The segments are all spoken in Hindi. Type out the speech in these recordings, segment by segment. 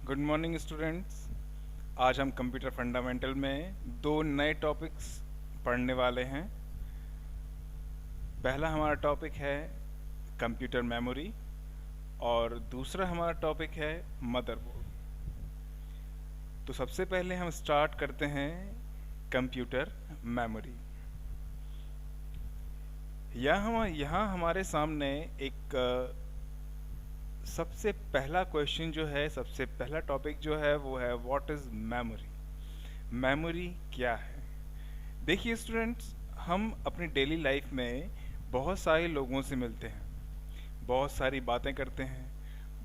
Good morning students. आज हम कंप्यूटर फंडामेंटल में दो नए टॉपिक्स पढ़ने वाले हैं। पहला हमारा टॉपिक है कंप्यूटर मेमोरी और दूसरा हमारा टॉपिक है मदरबोर्ड। तो सबसे पहले हम स्टार्ट करते हैं कंप्यूटर मेमोरी। यहाँ हमारे सामने एक सबसे पहला क्वेश्चन जो है, सबसे पहला टॉपिक जो है वो है व्हाट इज मेमोरी। मेमोरी क्या है? देखिए स्टूडेंट्स, हम अपनी डेली लाइफ में बहुत सारे लोगों से मिलते हैं, बहुत सारी बातें करते हैं,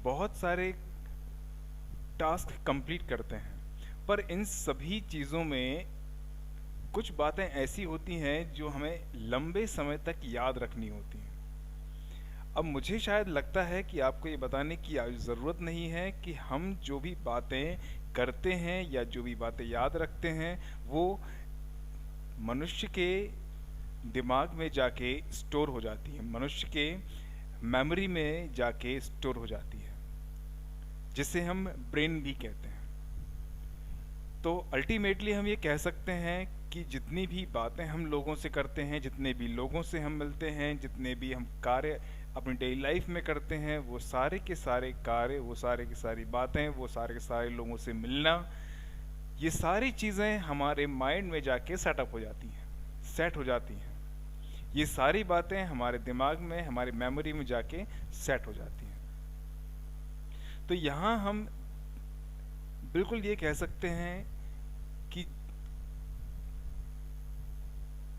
बहुत सारे टास्क कंप्लीट करते हैं, पर इन सभी चीज़ों में कुछ बातें ऐसी होती हैं जो हमें लंबे समय तक याद रखनी होती हैं। अब मुझे शायद लगता है कि आपको ये बताने की ज़रूरत नहीं है कि हम जो भी बातें करते हैं या जो भी बातें याद रखते हैं वो मनुष्य के दिमाग में जाके स्टोर हो जाती है, मनुष्य के मेमोरी में जाके स्टोर हो जाती है, जिसे हम ब्रेन भी कहते हैं। तो अल्टीमेटली हम ये कह सकते हैं कि जितनी भी बातें हम लोगों से करते हैं, जितने भी लोगों से हम मिलते हैं, जितने भी हम कार्य अपनी डेली लाइफ में करते हैं, वो सारे के सारे कार्य, वो सारे की सारी बातें, वो सारे के सारे लोगों से मिलना, ये सारी चीज़ें हमारे माइंड में जाके सेटअप हो जाती हैं, सेट हो जाती हैं। ये सारी बातें हमारे दिमाग में, हमारी मेमोरी में जाके सेट हो जाती हैं। तो यहाँ हम बिल्कुल ये कह सकते हैं कि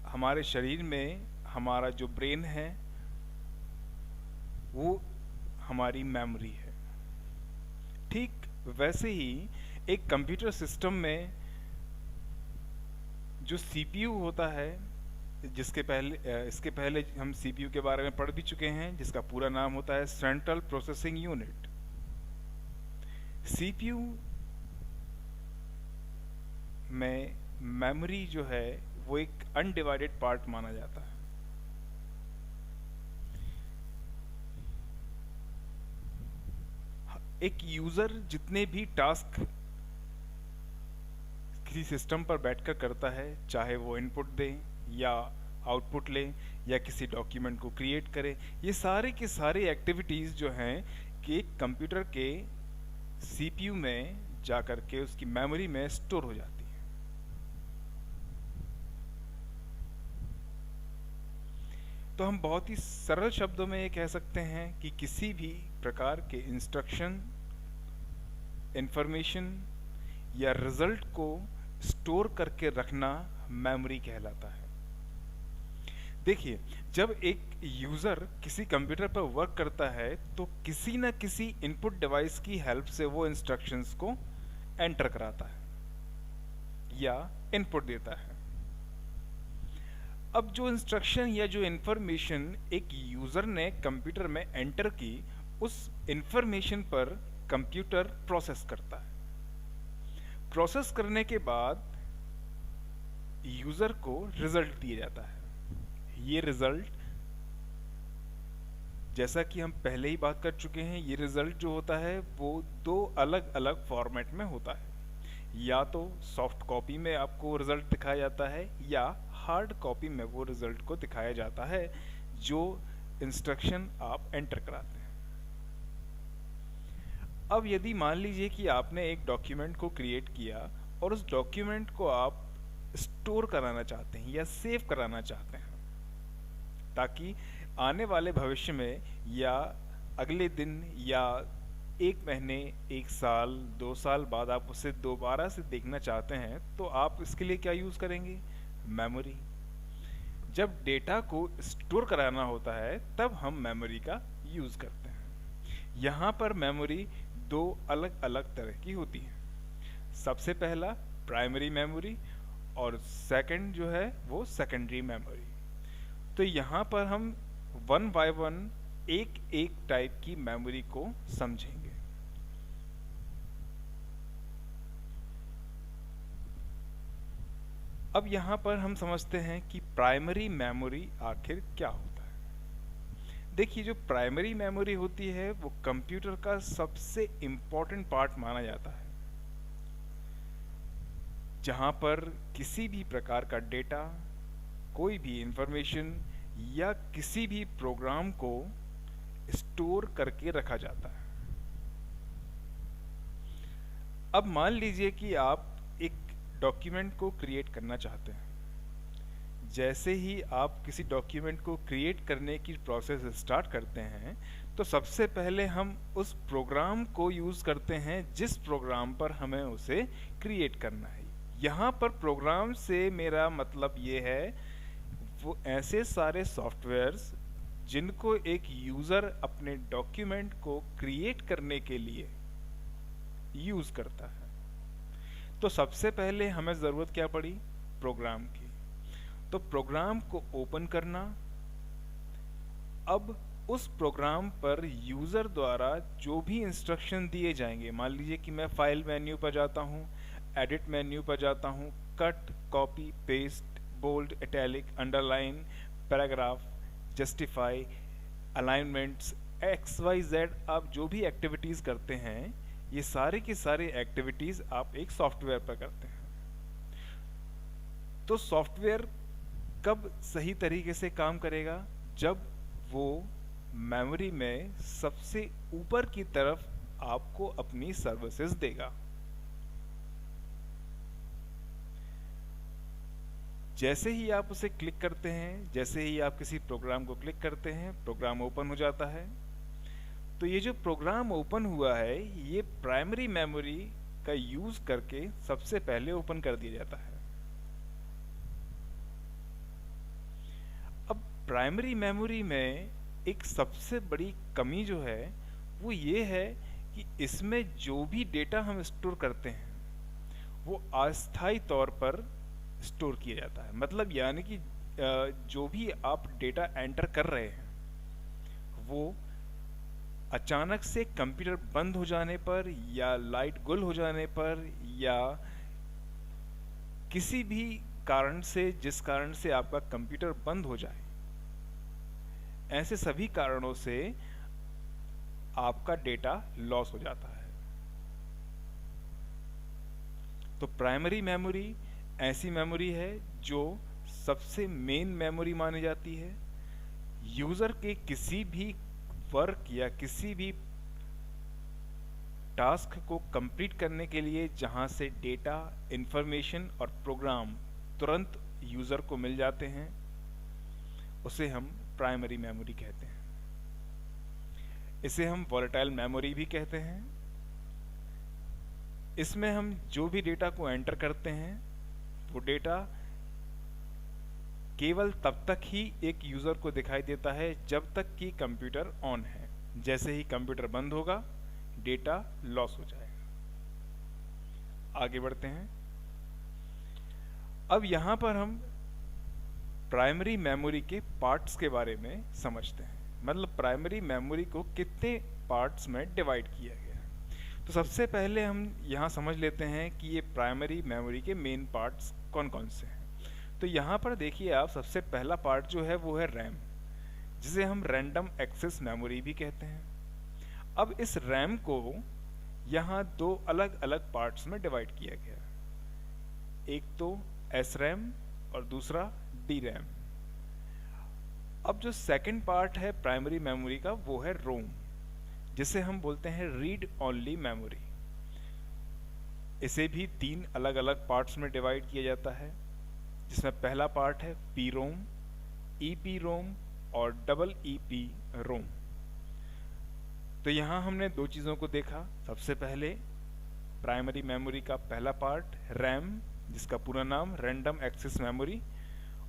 हमारे शरीर में हमारा जो ब्रेन है वो हमारी मेमोरी है। ठीक वैसे ही एक कंप्यूटर सिस्टम में जो सीपीयू होता है, इसके पहले हम सीपीयू के बारे में पढ़ भी चुके हैं, जिसका पूरा नाम होता है सेंट्रल प्रोसेसिंग यूनिट। सीपीयू में मेमोरी जो है वो एक अनडिवाइडेड पार्ट माना जाता है। एक यूजर जितने भी टास्क किसी सिस्टम पर बैठकर करता है, चाहे वो इनपुट दे या आउटपुट ले या किसी डॉक्यूमेंट को क्रिएट करे, ये सारे के सारे एक्टिविटीज़ जो हैं कि एक कंप्यूटर के सीपीयू में जाकर के उसकी मेमोरी में स्टोर हो जाती है। तो हम बहुत ही सरल शब्दों में ये कह सकते हैं कि किसी भी प्रकार के इंस्ट्रक्शन, इंफॉर्मेशन या रिजल्ट को स्टोर करके रखना मेमोरी कहलाता है। देखिए, जब एक यूज़र किसी कंप्यूटर पर वर्क करता है तो किसी न किसी इनपुट डिवाइस की हेल्प से वो इंस्ट्रक्शंस को एंटर कराता है या इनपुट देता है। अब जो इंस्ट्रक्शन या जो इंफॉर्मेशन एक यूज़र ने कंप्यूटर में एंटर की, उस इंफॉर्मेशन पर कंप्यूटर प्रोसेस करता है। प्रोसेस करने के बाद यूज़र को रिजल्ट दिया जाता है। ये रिजल्ट, जैसा कि हम पहले ही बात कर चुके हैं, ये रिजल्ट जो होता है वो दो अलग अलग फॉर्मेट में होता है। या तो सॉफ्ट कॉपी में आपको रिजल्ट दिखाया जाता है या हार्ड कॉपी में वो रिजल्ट को दिखाया जाता है जो इंस्ट्रक्शन आप एंटर कराते हैं। अब यदि मान लीजिए कि आपने एक डॉक्यूमेंट को क्रिएट किया और उस डॉक्यूमेंट को आप स्टोर कराना चाहते हैं या सेव कराना चाहते हैं, ताकि आने वाले भविष्य में या अगले दिन या एक महीने, एक साल, 2 साल बाद आप उसे दोबारा से देखना चाहते हैं, तो आप इसके लिए क्या यूज़ करेंगे? मेमोरी। जब डेटा को स्टोर कराना होता है तब हम मेमोरी का यूज़ करते हैं। यहाँ पर मेमोरी दो अलग अलग तरह की होती है। सबसे पहला प्राइमरी मेमोरी और सेकंड जो है वो सेकेंडरी मेमोरी। तो यहाँ पर हम वन बाय वन एक एक टाइप की मेमोरी को समझेंगे। अब यहाँ पर हम समझते हैं कि प्राइमरी मेमोरी आखिर क्या होता है। देखिए, जो प्राइमरी मेमोरी होती है वो कंप्यूटर का सबसे इम्पोर्टेंट पार्ट माना जाता है, जहाँ पर किसी भी प्रकार का डेटा, कोई भी इंफॉर्मेशन या किसी भी प्रोग्राम को स्टोर करके रखा जाता है। अब मान लीजिए कि आप एक डॉक्यूमेंट को क्रिएट करना चाहते हैं। जैसे ही आप किसी डॉक्यूमेंट को क्रिएट करने की प्रोसेस स्टार्ट करते हैं, तो सबसे पहले हम उस प्रोग्राम को यूज़ करते हैं जिस प्रोग्राम पर हमें उसे क्रिएट करना है। यहाँ पर प्रोग्राम से मेरा मतलब ये है वो ऐसे सारे सॉफ्टवेयर्स जिनको एक यूज़र अपने डॉक्यूमेंट को क्रिएट करने के लिए यूज़ करता है। तो सबसे पहले हमें ज़रूरत क्या पड़ी? प्रोग्राम की। तो प्रोग्राम को ओपन करना। अब उस प्रोग्राम पर यूज़र द्वारा जो भी इंस्ट्रक्शन दिए जाएंगे, मान लीजिए कि मैं फाइल मेन्यू पर जाता हूँ, एडिट मेन्यू पर जाता हूँ, cut, copy, paste, bold, italic, underline, paragraph, justify, alignments, XYZ, आप जो भी एक्टिविटीज़ करते हैं, ये सारे की सारी एक्टिविटीज़ आप एक सॉफ्टवेयर पर करते हैं। तो सॉफ्टवेयर कब सही तरीके से काम करेगा? जब वो मेमोरी में सबसे ऊपर की तरफ आपको अपनी सर्विसेज देगा। जैसे ही आप उसे क्लिक करते हैं, जैसे ही आप किसी प्रोग्राम को क्लिक करते हैं, प्रोग्राम ओपन हो जाता है। तो ये जो प्रोग्राम ओपन हुआ है, ये प्राइमरी मेमोरी का यूज करके सबसे पहले ओपन कर दिया जाता है। अब प्राइमरी मेमोरी में एक सबसे बड़ी कमी जो है वो ये है कि इसमें जो भी डेटा हम स्टोर करते हैं वो अस्थायी तौर पर स्टोर किया जाता है। मतलब यानी कि जो भी आप डेटा एंटर कर रहे हैं वो अचानक से कंप्यूटर बंद हो जाने पर या लाइट गुल हो जाने पर या किसी भी कारण से, जिस कारण से आपका कंप्यूटर बंद हो जाए, ऐसे सभी कारणों से आपका डेटा लॉस हो जाता है। तो प्राइमरी मेमोरी ऐसी मेमोरी है जो सबसे मेन मेमोरी मानी जाती है। यूजर के किसी भी वर्क या किसी भी टास्क को कंप्लीट करने के लिए जहां से डेटा, इंफॉर्मेशन और प्रोग्राम तुरंत यूजर को मिल जाते हैं, उसे हम प्राइमरी मेमोरी कहते हैं। इसे हम वॉलेटाइल मेमोरी भी कहते हैं। इसमें हम जो भी डेटा को एंटर करते हैं वो डेटा केवल तब तक ही एक यूजर को दिखाई देता है जब तक कि कंप्यूटर ऑन है। जैसे ही कंप्यूटर बंद होगा, डेटा लॉस हो जाएगा। आगे बढ़ते हैं। अब यहां पर हम प्राइमरी मेमोरी के पार्ट्स के बारे में समझते हैं। मतलब प्राइमरी मेमोरी को कितने पार्ट्स में डिवाइड किया गया है। तो सबसे पहले हम यहाँ समझ लेते हैं कि ये प्राइमरी मेमोरी के मेन पार्ट्स कौन कौन से हैं। तो यहाँ पर देखिए आप, सबसे पहला पार्ट जो है वो है रैम, जिसे हम रैंडम एक्सेस मेमोरी भी कहते हैं। अब इस रैम को यहाँ दो अलग अलग पार्ट्स में डिवाइड किया गया, एक तो एस रैम और दूसरा डी रैम। अब जो सेकंड पार्ट है प्राइमरी मेमोरी का वो है रोम, जिसे हम बोलते हैं रीड ओनली मेमोरी। इसे भी तीन अलग अलग पार्ट्स में डिवाइड किया जाता है, जिसमें पहला पार्ट है पी रोम, ईपी रोम और डबल ईपी रोम। तो यहाँ हमने दो चीज़ों को देखा। सबसे पहले प्राइमरी मेमोरी का पहला पार्ट रैम, जिसका पूरा नाम रैंडम एक्सेस मेमोरी,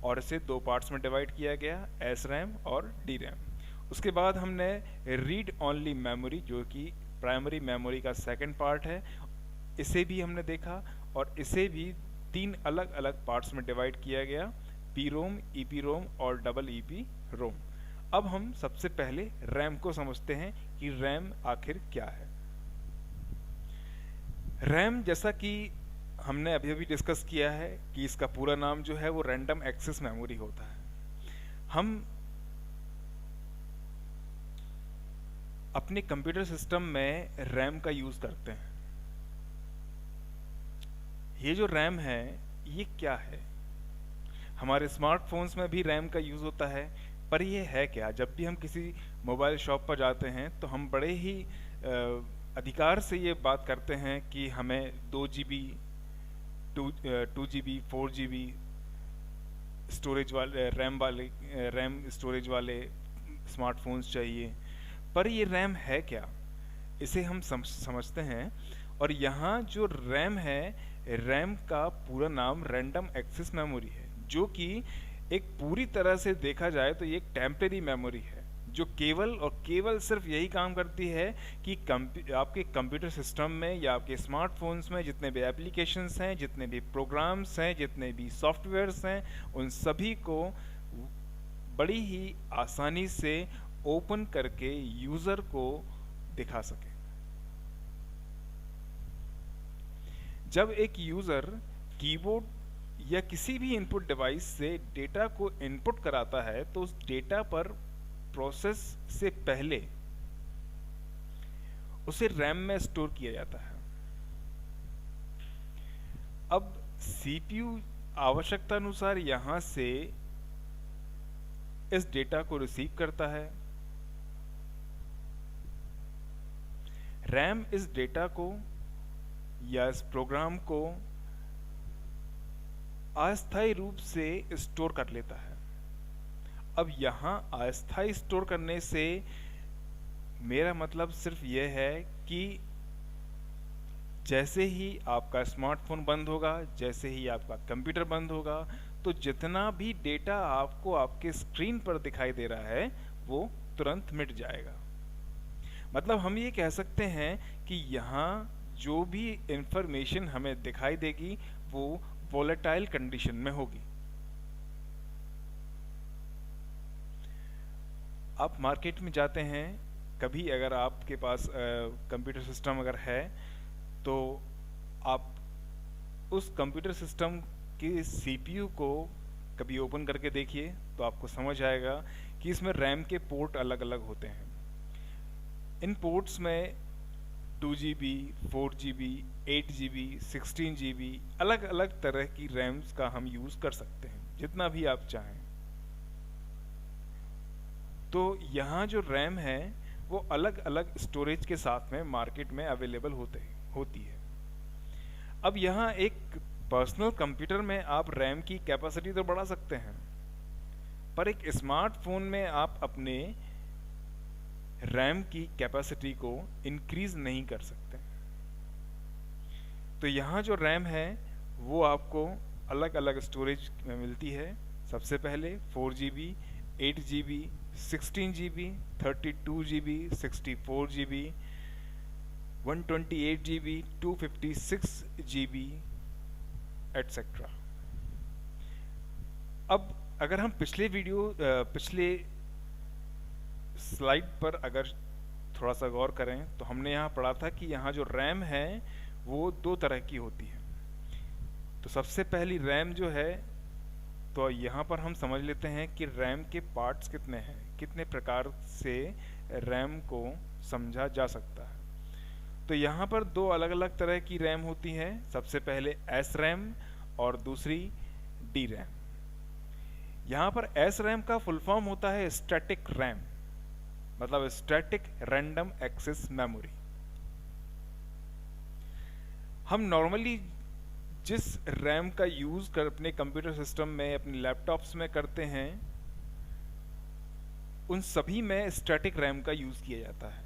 और इसे दो पार्ट्स में डिवाइड किया गया, एस रैम और डी रैम। उसके बाद हमने रीड ओनली मेमोरी, जो कि प्राइमरी मेमोरी का सेकंड पार्ट है, इसे भी हमने देखा और इसे भी तीन अलग अलग पार्ट्स में डिवाइड किया गया, पी रोम, ईपी रोम और डबल ईपी रोम। अब हम सबसे पहले रैम को समझते हैं कि रैम आखिर क्या है। रैम, जैसा कि हमने अभी अभी डिस्कस किया है कि इसका पूरा नाम जो है वो रैंडम एक्सेस मेमोरी होता है। हम अपने कंप्यूटर सिस्टम में रैम का यूज़ करते हैं। ये जो रैम है ये क्या है? हमारे स्मार्टफोन्स में भी रैम का यूज़ होता है, पर ये है क्या? जब भी हम किसी मोबाइल शॉप पर जाते हैं तो हम बड़े ही अधिकार से ये बात करते हैं कि हमें 2 GB 2 GB 4 GB स्टोरेज वाले रैम स्टोरेज वाले स्मार्टफोन्स चाहिए। पर ये रैम है क्या, इसे हम समझते हैं। और यहाँ जो रैम है, रैम का पूरा नाम रैंडम एक्सेस मेमोरी है, जो कि एक पूरी तरह से देखा जाए तो ये एक टेम्परेरी मेमोरी है, जो केवल और केवल सिर्फ यही काम करती है कि आपके कंप्यूटर सिस्टम में या आपके स्मार्टफोन्स में जितने भी एप्लीकेशंस हैं, जितने भी प्रोग्राम्स हैं, जितने भी सॉफ्टवेयर्स हैं, उन सभी को बड़ी ही आसानी से ओपन करके यूज़र को दिखा सके। जब एक यूज़र कीबोर्ड या किसी भी इनपुट डिवाइस से डेटा को इनपुट कराता है तो उस डेटा पर प्रोसेस से पहले उसे रैम में स्टोर किया जाता है। अब सीपीयू आवश्यकता अनुसार यहां से इस डेटा को रिसीव करता है। रैम इस डेटा को या इस प्रोग्राम को अस्थायी रूप से स्टोर कर लेता है। अब यहाँ अस्थायी स्टोर करने से मेरा मतलब सिर्फ यह है कि जैसे ही आपका स्मार्टफोन बंद होगा, जैसे ही आपका कंप्यूटर बंद होगा, तो जितना भी डेटा आपको आपके स्क्रीन पर दिखाई दे रहा है वो तुरंत मिट जाएगा। मतलब हम ये कह सकते हैं कि यहाँ जो भी इंफॉर्मेशन हमें दिखाई देगी वो वोलेटाइल कंडीशन में होगी। आप मार्केट में जाते हैं कभी, अगर आपके पास कंप्यूटर सिस्टम अगर है तो आप उस कंप्यूटर सिस्टम के सीपीयू को कभी ओपन करके देखिए तो आपको समझ आएगा कि इसमें रैम के पोर्ट अलग अलग होते हैं। इन पोर्ट्स में 2 GB 4 GB 8 GB 16 GB अलग अलग तरह की रैम्स का हम यूज़ कर सकते हैं, जितना भी आप चाहें। तो यहाँ जो रैम है वो अलग अलग स्टोरेज के साथ में मार्केट में अवेलेबल होती है। अब यहाँ एक पर्सनल कंप्यूटर में आप रैम की कैपेसिटी तो बढ़ा सकते हैं, पर एक स्मार्टफोन में आप अपने रैम की कैपेसिटी को इंक्रीज नहीं कर सकते। तो यहाँ जो रैम है वो आपको अलग अलग स्टोरेज में मिलती है। सबसे पहले 4 GB 8 GB 16 GB 32 GB 64 GB 128 GB 256 GB etcetera. अब अगर हम पिछले स्लाइड पर अगर थोड़ा सा गौर करें तो हमने यहाँ पढ़ा था कि यहाँ जो रैम है वो दो तरह की होती है। तो सबसे पहली रैम जो है, तो यहाँ पर हम समझ लेते हैं कि रैम के पार्ट्स कितने हैं, कितने प्रकार से रैम को समझा जा सकता है। तो यहाँ पर दो अलग अलग तरह की रैम होती है। सबसे पहले एस रैम और दूसरी डी रैम। यहाँ पर एस रैम का फुल फॉर्म होता है स्टैटिक रैम, मतलब स्टैटिक रैंडम एक्सेस मेमोरी। हम नॉर्मली जिस रैम का यूज कर अपने कंप्यूटर सिस्टम में, अपने लैपटॉप्स में करते हैं, उन सभी में स्टैटिक रैम का यूज किया जाता है।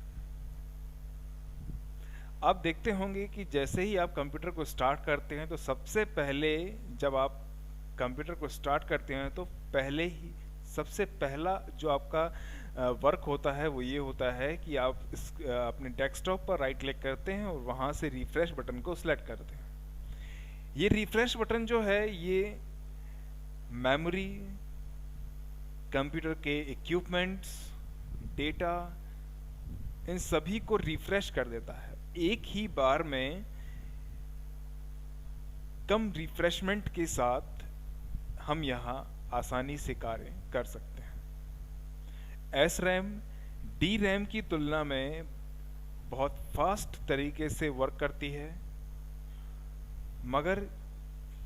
आप देखते होंगे कि जैसे ही आप कंप्यूटर को स्टार्ट करते हैं तो सबसे पहले जब आप कंप्यूटर को स्टार्ट करते हैं तो पहले ही सबसे पहला जो आपका वर्क होता है वो ये होता है कि आप अपने डेस्कटॉप पर राइट क्लिक करते हैं और वहाँ से रिफ्रेश बटन को सिलेक्ट करते हैं। ये रिफ्रेश बटन जो है ये मेमोरी, कंप्यूटर के इक्विपमेंट्स, डेटा, इन सभी को रिफ्रेश कर देता है। एक ही बार में कम रिफ्रेशमेंट के साथ हम यहाँ आसानी से कार्य कर सकते हैं। एस रैम, डी रैम की तुलना में बहुत फास्ट तरीके से वर्क करती है, मगर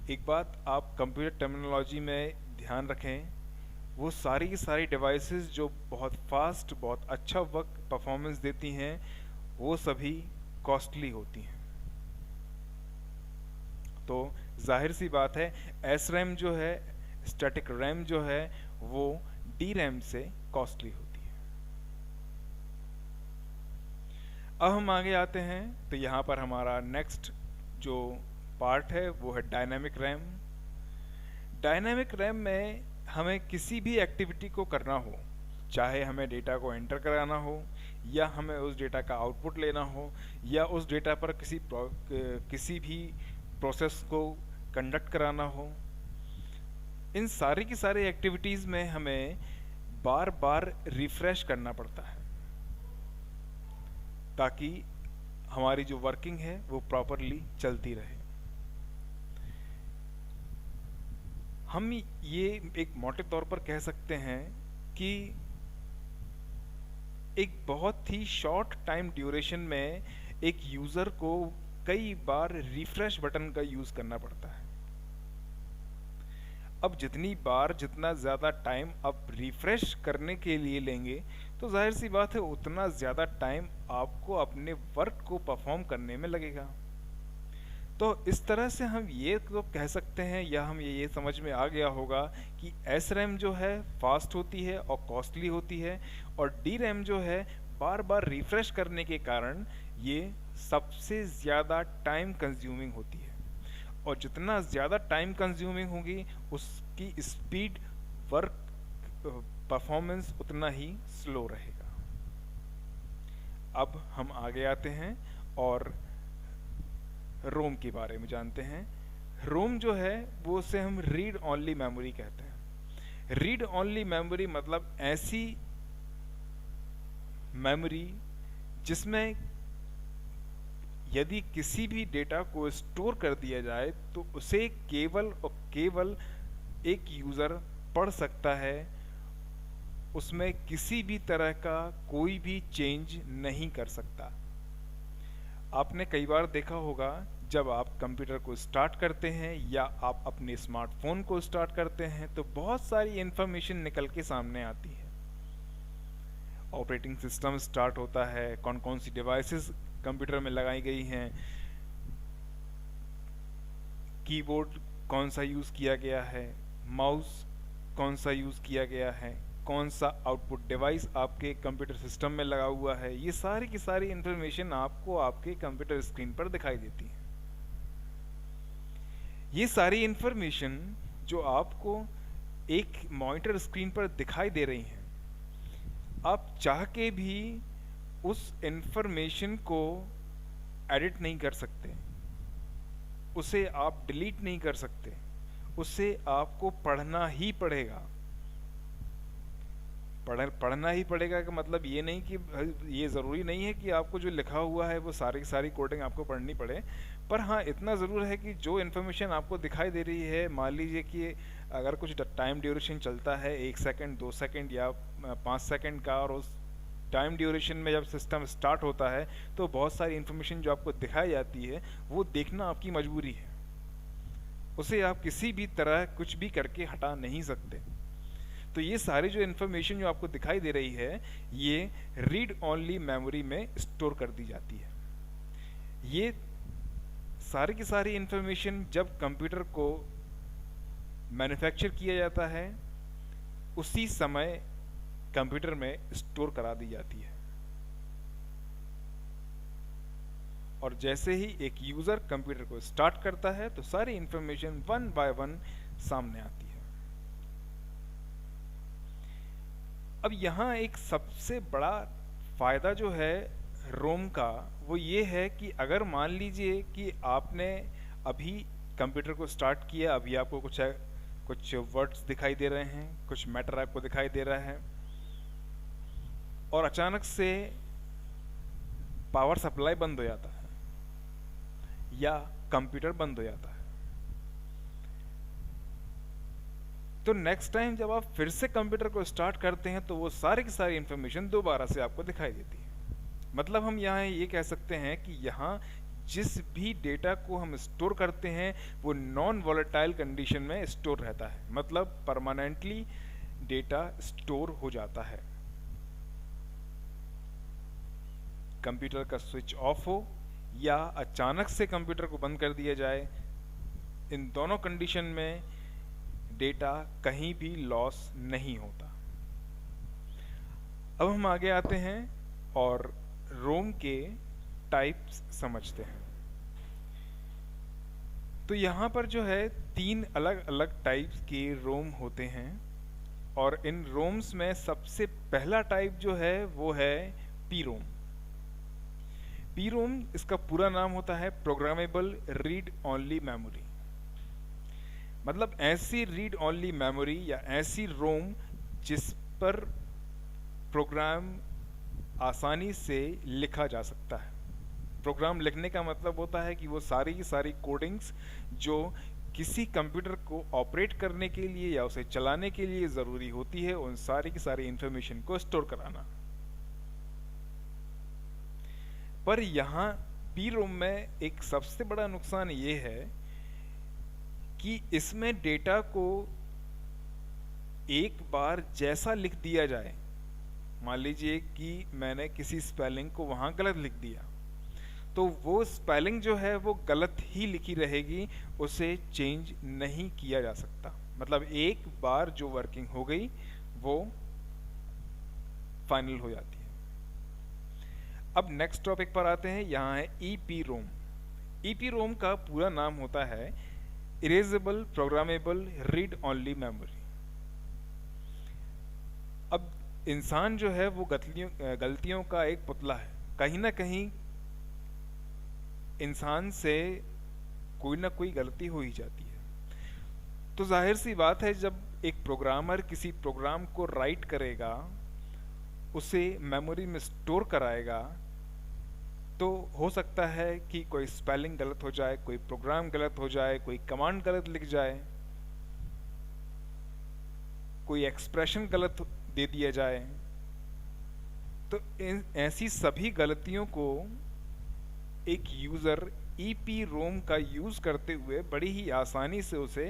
एक बात आप कंप्यूटर टर्मिनोलॉजी में ध्यान रखें, वो सारी की सारी डिवाइसेस जो बहुत फास्ट, बहुत अच्छा वर्क परफॉर्मेंस देती हैं, वो सभी कॉस्टली होती हैं। तो जाहिर सी बात है, एस रैम जो है, स्टैटिक रैम जो है, वो डी रैम से कॉस्टली होती है। अब हम आगे आते हैं, तो यहाँ पर हमारा नेक्स्ट जो पार्ट है वो है डायनामिक रैम। डायनामिक रैम में हमें किसी भी एक्टिविटी को करना हो, चाहे हमें डेटा को एंटर कराना हो, या हमें उस डेटा का आउटपुट लेना हो, या उस डेटा पर किसी भी प्रोसेस को कंडक्ट कराना हो, इन सारी की सारी एक्टिविटीज़ में हमें बार बार रिफ्रेश करना पड़ता है, ताकि हमारी जो वर्किंग है वो प्रॉपरली चलती रहे। हम ये एक मोटे तौर पर कह सकते हैं कि एक बहुत ही शॉर्ट टाइम ड्यूरेशन में एक यूज़र को कई बार रिफ्रेश बटन का यूज़ करना पड़ता है। अब जितना ज़्यादा टाइम आप रिफ्रेश करने के लिए लेंगे, तो जाहिर सी बात है उतना ज़्यादा टाइम आपको अपने वर्क को परफॉर्म करने में लगेगा। तो इस तरह से हम ये तो कह सकते हैं, या हम ये समझ में आ गया होगा कि एस रैम जो है फास्ट होती है और कॉस्टली होती है, और डी रैम जो है बार बार रिफ्रेश करने के कारण ये सबसे ज़्यादा टाइम कंज्यूमिंग होती है, और जितना ज़्यादा टाइम कंज्यूमिंग होगी उसकी स्पीड, वर्क परफॉर्मेंस उतना ही स्लो रहेगा। अब हम आगे आते हैं और रोम के बारे में जानते हैं। रोम जो है वो उसे हम रीड ओनली मेमोरी कहते हैं। रीड ओनली मेमोरी मतलब ऐसी मेमोरी जिसमें यदि किसी भी डेटा को स्टोर कर दिया जाए तो उसे केवल और केवल एक यूज़र पढ़ सकता है, उसमें किसी भी तरह का कोई भी चेंज नहीं कर सकता। आपने कई बार देखा होगा, जब आप कंप्यूटर को स्टार्ट करते हैं या आप अपने स्मार्टफोन को स्टार्ट करते हैं तो बहुत सारी इंफॉर्मेशन निकल के सामने आती है। ऑपरेटिंग सिस्टम स्टार्ट होता है, कौन कौन सी डिवाइसेस कंप्यूटर में लगाई गई हैं, कीबोर्ड कौन सा यूज़ किया गया है, माउस कौन सा यूज़ किया गया है, कौन सा आउटपुट डिवाइस आपके कंप्यूटर सिस्टम में लगा हुआ है, ये सारी की सारी इंफॉर्मेशन आपको आपके कंप्यूटर स्क्रीन पर दिखाई देती है। ये सारी इंफॉर्मेशन जो आपको एक मॉनिटर स्क्रीन पर दिखाई दे रही हैं, आप चाह के भी उस इंफॉर्मेशन को एडिट नहीं कर सकते, उसे आप डिलीट नहीं कर सकते, उसे आपको पढ़ना ही पड़ेगा। पढ़ना ही पड़ेगा का मतलब ये नहीं कि ये ज़रूरी नहीं है कि आपको जो लिखा हुआ है वो सारी की सारी कोडिंग आपको पढ़नी पड़े, पर हाँ इतना ज़रूर है कि जो इन्फॉर्मेशन आपको दिखाई दे रही है, मान लीजिए कि अगर कुछ टाइम ड्यूरेशन चलता है 1 सेकंड 2 सेकंड या 5 सेकंड का, और उस टाइम ड्यूरेशन में जब सिस्टम स्टार्ट होता है तो बहुत सारी इन्फॉर्मेशन जो आपको दिखाई जाती है वो देखना आपकी मजबूरी है, उसे आप किसी भी तरह कुछ भी करके हटा नहीं सकते। तो ये सारी जो इन्फॉर्मेशन जो आपको दिखाई दे रही है ये रीड ओनली मेमोरी में स्टोर कर दी जाती है। ये सारी की सारी इन्फॉर्मेशन जब कंप्यूटर को मैन्युफैक्चर किया जाता है उसी समय कंप्यूटर में स्टोर करा दी जाती है, और जैसे ही एक यूज़र कंप्यूटर को स्टार्ट करता है तो सारी इन्फॉर्मेशन वन बाय वन सामने आती है। अब यहाँ एक सबसे बड़ा फ़ायदा जो है रोम का वो ये है कि अगर मान लीजिए कि आपने अभी कंप्यूटर को स्टार्ट किया, अभी आपको कुछ वर्ड्स दिखाई दे रहे हैं, कुछ मैटर आपको दिखाई दे रहा है, और अचानक से पावर सप्लाई बंद हो जाता है या कंप्यूटर बंद हो जाता है, तो नेक्स्ट टाइम जब आप फिर से कंप्यूटर को स्टार्ट करते हैं तो वो सारी की सारी इंफॉर्मेशन दोबारा से आपको दिखाई देती है। मतलब हम यहाँ ये कह सकते हैं कि यहाँ जिस भी डेटा को हम स्टोर करते हैं वो नॉन वॉलेटाइल कंडीशन में स्टोर रहता है, मतलब परमानेंटली डेटा स्टोर हो जाता है। कंप्यूटर का स्विच ऑफ हो या अचानक से कंप्यूटर को बंद कर दिया जाए, इन दोनों कंडीशन में डेटा कहीं भी लॉस नहीं होता। अब हम आगे आते हैं और रोम के टाइप्स समझते हैं। तो यहाँ पर जो है 3 अलग अलग टाइप्स के रोम होते हैं और इन रोम्स में सबसे पहला टाइप जो है वो है पी रोम। पी रोम इसका पूरा नाम होता है प्रोग्रामेबल रीड ओनली मेमोरी। मतलब ऐसी रीड ओनली मेमोरी या ऐसी रोम जिस पर प्रोग्राम आसानी से लिखा जा सकता है। प्रोग्राम लिखने का मतलब होता है कि वो सारी की सारी कोडिंग्स जो किसी कंप्यूटर को ऑपरेट करने के लिए या उसे चलाने के लिए ज़रूरी होती है, उन सारी की सारी इंफॉर्मेशन को स्टोर कराना। पर यहाँ पी रोम में एक सबसे बड़ा नुकसान ये है कि इसमें डेटा को एक बार जैसा लिख दिया जाए, मान लीजिए कि मैंने किसी स्पेलिंग को वहाँ गलत लिख दिया, तो वो स्पेलिंग जो है वो गलत ही लिखी रहेगी, उसे चेंज नहीं किया जा सकता। मतलब एक बार जो वर्किंग हो गई वो फाइनल हो जाती है। अब नेक्स्ट टॉपिक पर आते हैं, यहाँ है ईपी रोम। ईपी रोम का पूरा नाम होता है erasable programmable read only memory. अब इंसान जो है वो गलतियों का एक पुतला है। कहीं ना कहीं इंसान से कोई ना कोई गलती हो ही जाती है। तो जाहिर सी बात है, जब एक प्रोग्रामर किसी प्रोग्राम को राइट करेगा, उसे मेमोरी में स्टोर कराएगा, तो हो सकता है कि कोई स्पेलिंग गलत हो जाए, कोई प्रोग्राम गलत हो जाए, कोई कमांड गलत लिख जाए, कोई एक्सप्रेशन गलत दे दिया जाए। तो ऐसी सभी गलतियों को एक यूज़र ईपी रोम का यूज़ करते हुए बड़ी ही आसानी से उसे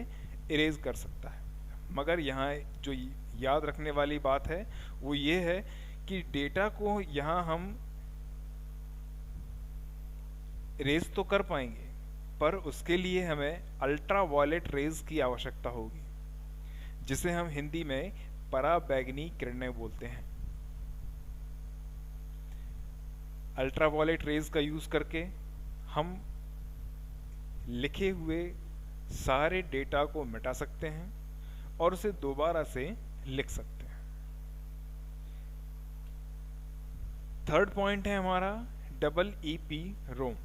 इरेज कर सकता है। मगर यहाँ जो याद रखने वाली बात है वो ये है कि डेटा को यहाँ हम इरेज तो कर पाएंगे, पर उसके लिए हमें अल्ट्रा वायलेट रेज की आवश्यकता होगी, जिसे हम हिंदी में पराबैंगनी किरणें बोलते हैं। अल्ट्रा वायलेट रेज का यूज करके हम लिखे हुए सारे डेटा को मिटा सकते हैं और उसे दोबारा से लिख सकते हैं। थर्ड पॉइंट है हमारा double EP ROM.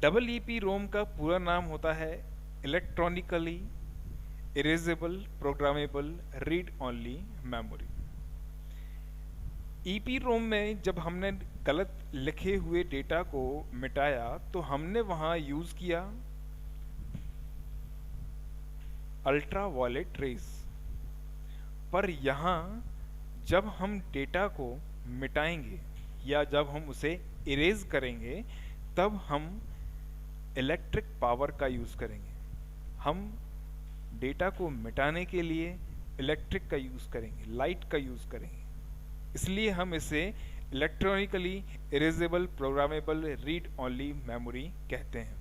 Double EP ROM का पूरा नाम होता है electronically erasable programmable read only memory. EP ROM में जब हमने गलत लिखे हुए डेटा को मिटाया तो हमने वहां यूज किया अल्ट्रा वायलेट रेज। पर यहाँ जब हम डेटा को मिटाएंगे या जब हम उसे इरेज करेंगे, तब हम इलेक्ट्रिक पावर का यूज करेंगे। हम डेटा को मिटाने के लिए इलेक्ट्रिक का यूज करेंगे, लाइट का यूज करेंगे। इसलिए हम इसे electronically erasable programmable read only memory कहते हैं।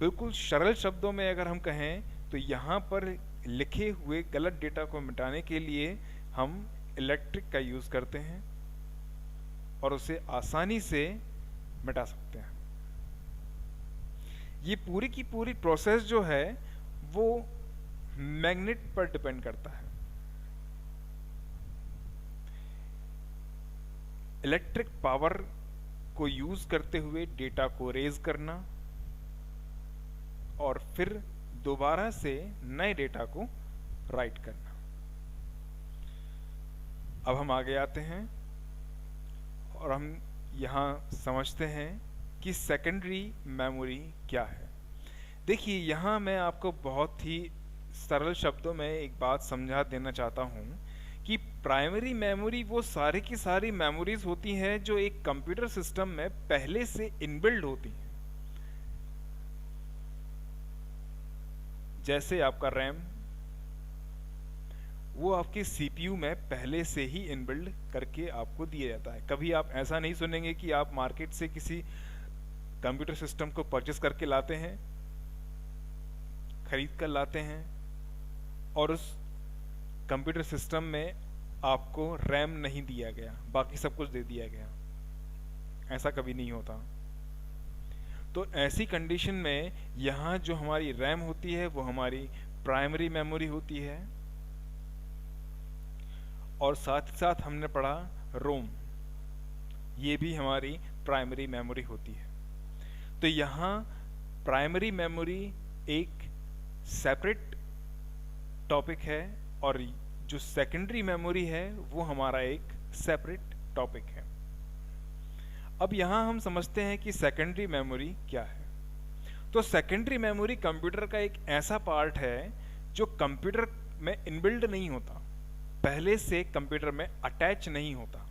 बिल्कुल सरल शब्दों में अगर हम कहें तो यहाँ पर लिखे हुए गलत डेटा को मिटाने के लिए हम इलेक्ट्रिक का यूज करते हैं और उसे आसानी से मिटा सकते हैं। ये पूरी की पूरी प्रोसेस जो है वो मैग्नेट पर डिपेंड करता है। इलेक्ट्रिक पावर को यूज करते हुए डेटा को रेज करना और फिर दोबारा से नए डेटा को राइट करना। अब हम आगे आते हैं और हम यहाँ समझते हैं कि सेकेंडरी मेमोरी क्या है। देखिए यहाँ मैं आपको बहुत ही सरल शब्दों में एक बात समझा देना चाहता हूँ कि प्राइमरी मेमोरी वो सारी की सारी मेमोरीज होती हैं जो एक कंप्यूटर सिस्टम में पहले से इनबिल्ड होती हैं। जैसे आपका रैम, वो आपके सीपीयू में पहले से ही इनबिल्ड करके आपको दिया जाता है। कभी आप ऐसा नहीं सुनेंगे कि आप मार्केट से किसी कंप्यूटर सिस्टम को परचेस करके लाते हैं, खरीद कर लाते हैं, और उस कंप्यूटर सिस्टम में आपको रैम नहीं दिया गया, बाकी सब कुछ दे दिया गया। ऐसा कभी नहीं होता। तो ऐसी कंडीशन में यहाँ जो हमारी रैम होती है वो हमारी प्राइमरी मेमोरी होती है, और साथ ही साथ हमने पढ़ा रोम, ये भी हमारी प्राइमरी मेमोरी होती है। तो यहाँ प्राइमरी मेमोरी एक सेपरेट टॉपिक है और जो सेकेंडरी मेमोरी है वो हमारा एक सेपरेट टॉपिक है। अब यहाँ हम समझते हैं कि सेकेंडरी मेमोरी क्या है। तो सेकेंडरी मेमोरी कंप्यूटर का एक ऐसा पार्ट है जो कंप्यूटर में इनबिल्ड नहीं होता, पहले से कंप्यूटर में अटैच नहीं होता।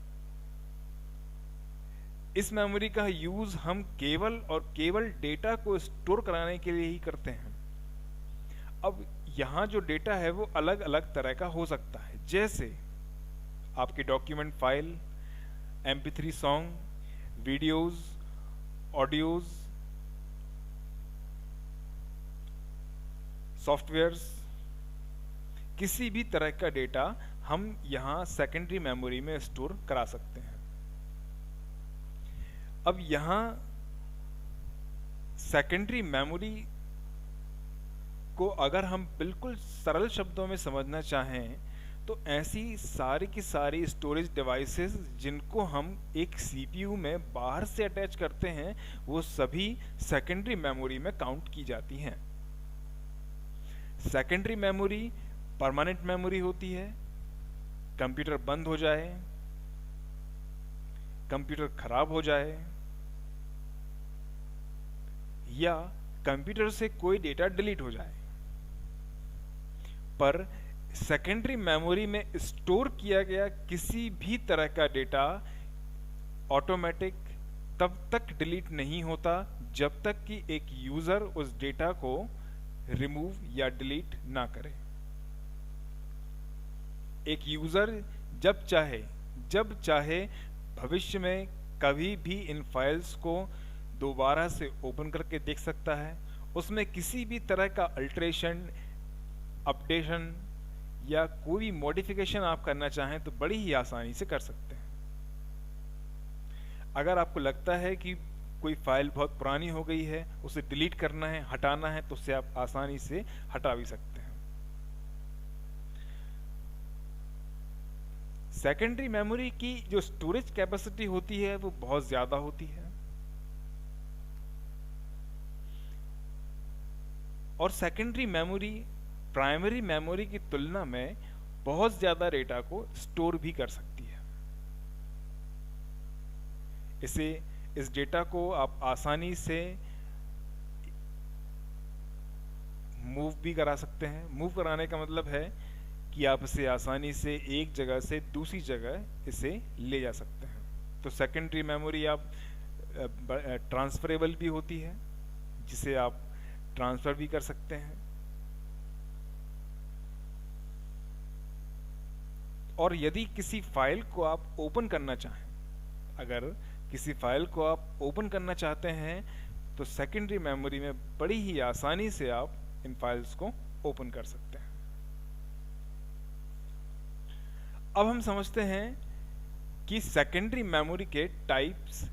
इस मेमोरी का यूज हम केवल और केवल डेटा को स्टोर कराने के लिए ही करते हैं। अब यहाँ जो डेटा है वो अलग अलग तरह का हो सकता है, जैसे आपकी document file, MP3 song, videos, audios, softwares, किसी भी तरह का डेटा हम यहाँ सेकेंडरी मेमोरी में स्टोर करा सकते हैं। अब यहाँ सेकेंडरी मेमोरी को अगर हम बिल्कुल सरल शब्दों में समझना चाहें तो ऐसी सारी की सारी स्टोरेज डिवाइसेस जिनको हम एक सीपीयू में बाहर से अटैच करते हैं वो सभी सेकेंडरी मेमोरी में काउंट की जाती हैं। सेकेंडरी मेमोरी परमानेंट मेमोरी होती है। कंप्यूटर बंद हो जाए, कंप्यूटर खराब हो जाए, या कंप्यूटर से कोई डेटा डिलीट हो जाए, पर सेकेंडरी मेमोरी में स्टोर किया गया किसी भी तरह का डेटा ऑटोमेटिक तब तक डिलीट नहीं होता जब तक कि एक यूजर उस डेटा को रिमूव या डिलीट ना करे। एक यूजर जब चाहे भविष्य में कभी भी इन फाइल्स को दोबारा से ओपन करके देख सकता है। उसमें किसी भी तरह का अल्टरेशन, अपडेशन या कोई मॉडिफिकेशन आप करना चाहें तो बड़ी ही आसानी से कर सकते हैं। अगर आपको लगता है कि कोई फाइल बहुत पुरानी हो गई है, उसे डिलीट करना है, हटाना है, तो उसे आप आसानी से हटा भी सकते हैं। सेकेंडरी मेमोरी की जो स्टोरेज कैपेसिटी होती है वो बहुत ज्यादा होती है, और सेकेंडरी मेमोरी प्राइमरी मेमोरी की तुलना में बहुत ज्यादा डेटा को स्टोर भी कर सकती है। इस डेटा को आप आसानी से मूव भी करा सकते हैं। मूव कराने का मतलब है कि आप इसे आसानी से एक जगह से दूसरी जगह इसे ले जा सकते हैं। तो सेकेंडरी मेमोरी आप ट्रांसफरेबल भी होती है, जिसे आप ट्रांसफर भी कर सकते हैं। और यदि किसी फाइल को आप ओपन करना चाहें, अगर किसी फाइल को आप ओपन करना चाहते हैं तो सेकेंडरी मेमोरी में बड़ी ही आसानी से आप इन फाइल्स को ओपन कर सकते हैं। अब हम समझते हैं कि सेकेंडरी मेमोरी के टाइप्स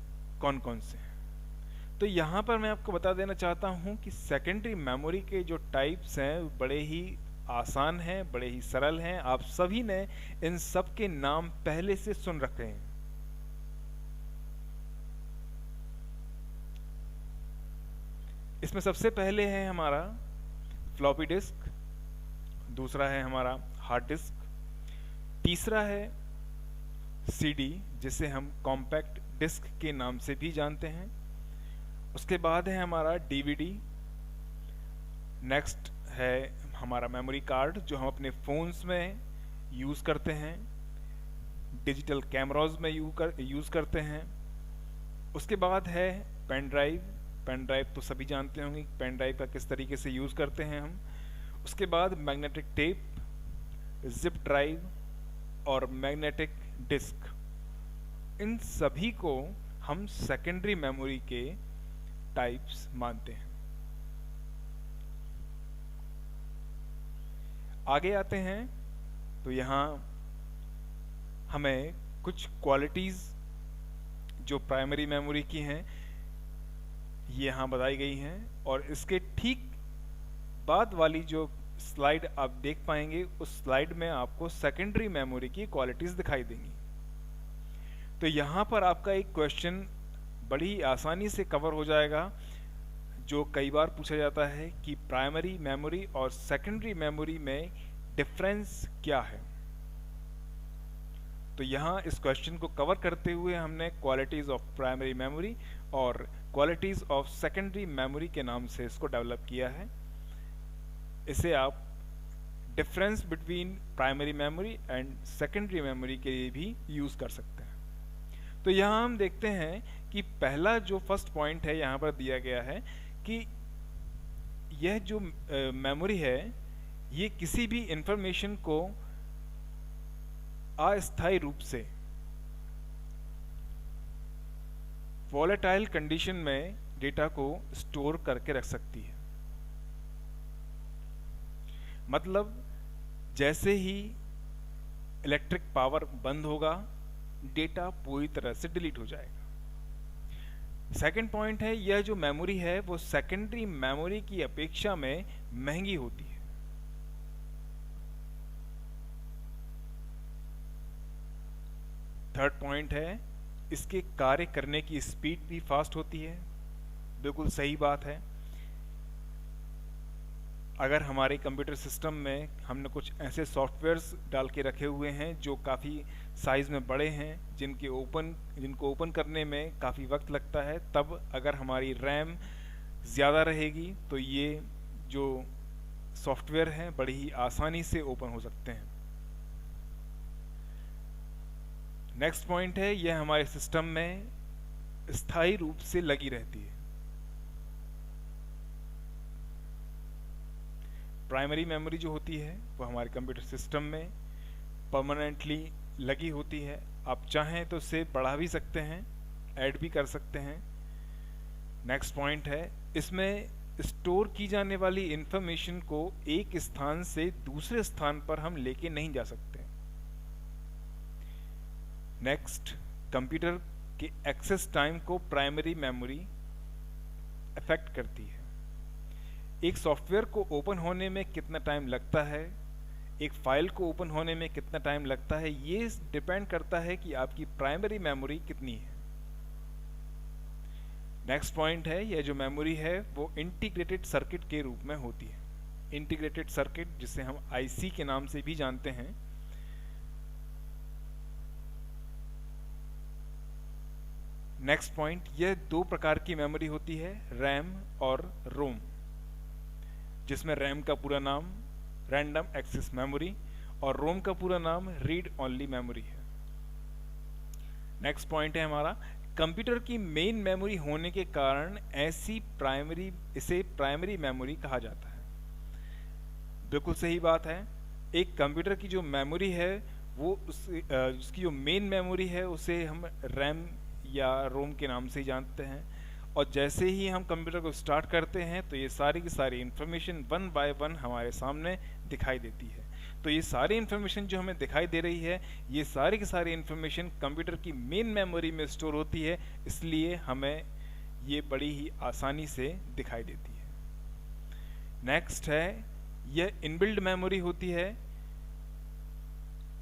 कौन कौन से हैं। तो यहाँ पर मैं आपको बता देना चाहता हूँ कि सेकेंडरी मेमोरी के जो टाइप्स हैं बड़े ही आसान हैं, बड़े ही सरल हैं। आप सभी ने इन सब के नाम पहले से सुन रखे हैं। इसमें सबसे पहले है हमारा फ्लॉपी डिस्क, दूसरा है हमारा हार्ड डिस्क, तीसरा है सीडी जिसे हम कॉम्पैक्ट डिस्क के नाम से भी जानते हैं, उसके बाद है हमारा डीवीडी, नेक्स्ट है हमारा मेमोरी कार्ड, जो हम अपने फ़ोन्स में यूज़ करते हैं, डिजिटल कैमराज में यूज़ करते हैं। उसके बाद है पेन ड्राइव। पेन ड्राइव तो सभी जानते होंगे पेन ड्राइव का किस तरीके से यूज़ करते हैं हम। उसके बाद मैग्नेटिक टेप, जिप ड्राइव और मैग्नेटिक डिस्क। इन सभी को हम सेकेंडरी मेमोरी के टाइप्स मानते हैं। आगे आते हैं तो यहाँ हमें कुछ क्वालिटीज़ जो प्राइमरी मेमोरी की हैं ये यहाँ बताई गई हैं, और इसके ठीक बाद वाली जो स्लाइड आप देख पाएंगे उस स्लाइड में आपको सेकेंडरी मेमोरी की क्वालिटीज़ दिखाई देंगी। तो यहाँ पर आपका एक क्वेश्चन बड़ी आसानी से कवर हो जाएगा, जो कई बार पूछा जाता है कि प्राइमरी मेमोरी और सेकेंडरी मेमोरी में डिफरेंस क्या है। तो यहाँ इस क्वेश्चन को कवर करते हुए हमने क्वालिटीज़ ऑफ प्राइमरी मेमोरी और क्वालिटीज़ ऑफ सेकेंडरी मेमोरी के नाम से इसको डेवलप किया है। इसे आप difference between primary memory and secondary memory के लिए भी यूज़ कर सकते हैं। तो यहाँ हम देखते हैं कि पहला जो फर्स्ट पॉइंट है यहाँ पर दिया गया है कि यह जो मेमोरी है ये किसी भी इंफॉर्मेशन को अस्थायी रूप से वॉलेटाइल कंडीशन में डेटा को स्टोर करके रख सकती है। मतलब जैसे ही इलेक्ट्रिक पावर बंद होगा डेटा पूरी तरह से डिलीट हो जाएगा। सेकंड पॉइंट है यह जो मेमोरी है वो सेकेंडरी मेमोरी की अपेक्षा में महंगी होती है। थर्ड पॉइंट है इसके कार्य करने की स्पीड भी फास्ट होती है। बिल्कुल सही बात है। अगर हमारे कंप्यूटर सिस्टम में हमने कुछ ऐसे सॉफ्टवेयर्स डाल के रखे हुए हैं जो काफ़ी साइज़ में बड़े हैं, जिनको ओपन करने में काफ़ी वक्त लगता है, तब अगर हमारी रैम ज़्यादा रहेगी तो ये जो सॉफ्टवेयर हैं बड़ी ही आसानी से ओपन हो सकते हैं। नेक्स्ट पॉइंट है यह हमारे सिस्टम में स्थायी रूप से लगी रहती है। प्राइमरी मेमोरी जो होती है वो हमारे कंप्यूटर सिस्टम में परमानेंटली लगी होती है। आप चाहें तो इसे बढ़ा भी सकते हैं, ऐड भी कर सकते हैं। नेक्स्ट पॉइंट है इसमें स्टोर की जाने वाली इंफॉर्मेशन को एक स्थान से दूसरे स्थान पर हम लेके नहीं जा सकते। नेक्स्ट, कंप्यूटर के एक्सेस टाइम को प्राइमरी मेमोरी अफेक्ट करती है। एक सॉफ्टवेयर को ओपन होने में कितना टाइम लगता है, एक फाइल को ओपन होने में कितना टाइम लगता है, ये डिपेंड करता है कि आपकी प्राइमरी मेमोरी कितनी है। नेक्स्ट पॉइंट है यह जो मेमोरी है वो इंटीग्रेटेड सर्किट के रूप में होती है। इंटीग्रेटेड सर्किट जिसे हम आईसी के नाम से भी जानते हैं। नेक्स्ट पॉइंट, यह दो प्रकार की मेमोरी होती है, रैम और रोम, जिसमें रैम का पूरा नाम रैंडम एक्सेस मेमोरी और रोम का पूरा नाम रीड ओनली मेमोरी है। नेक्स्ट पॉइंट है हमारा कंप्यूटर की मेन मेमोरी होने के कारण इसे प्राइमरी मेमोरी कहा जाता है। बिल्कुल सही बात है। एक कंप्यूटर की जो मेमोरी है वो उसकी जो मेन मेमोरी है उसे हम रैम या रोम के नाम से ही जानते हैं, और जैसे ही हम कंप्यूटर को स्टार्ट करते हैं तो ये सारी की सारी इन्फॉर्मेशन वन बाय वन हमारे सामने दिखाई देती है। तो ये सारी इन्फॉर्मेशन जो हमें दिखाई दे रही है ये सारी की सारी इन्फॉर्मेशन कंप्यूटर की मेन मेमोरी में स्टोर होती है, इसलिए हमें ये बड़ी ही आसानी से दिखाई देती है। नेक्स्ट है यह इनबिल्ड मेमोरी होती है।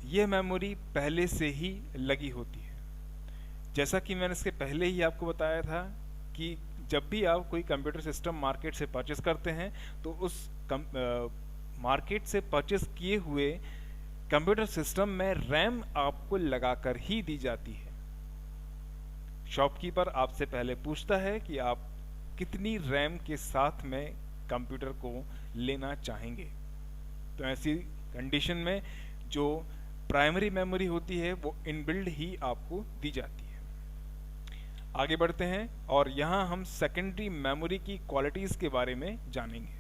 यह मेमोरी पहले से ही लगी होती है। जैसा कि मैंने इसके पहले ही आपको बताया था कि जब भी आप कोई कंप्यूटर सिस्टम मार्केट से परचेस करते हैं तो उस मार्केट से परचेस किए हुए कंप्यूटर सिस्टम में रैम आपको लगाकर ही दी जाती है। शॉपकीपर आपसे पहले पूछता है कि आप कितनी रैम के साथ में कंप्यूटर को लेना चाहेंगे। तो ऐसी कंडीशन में जो प्राइमरी मेमोरी होती है वो इनबिल्ड ही आपको दी जाती है। आगे बढ़ते हैं और यहाँ हम सेकेंडरी मेमोरी की क्वालिटीज़ के बारे में जानेंगे।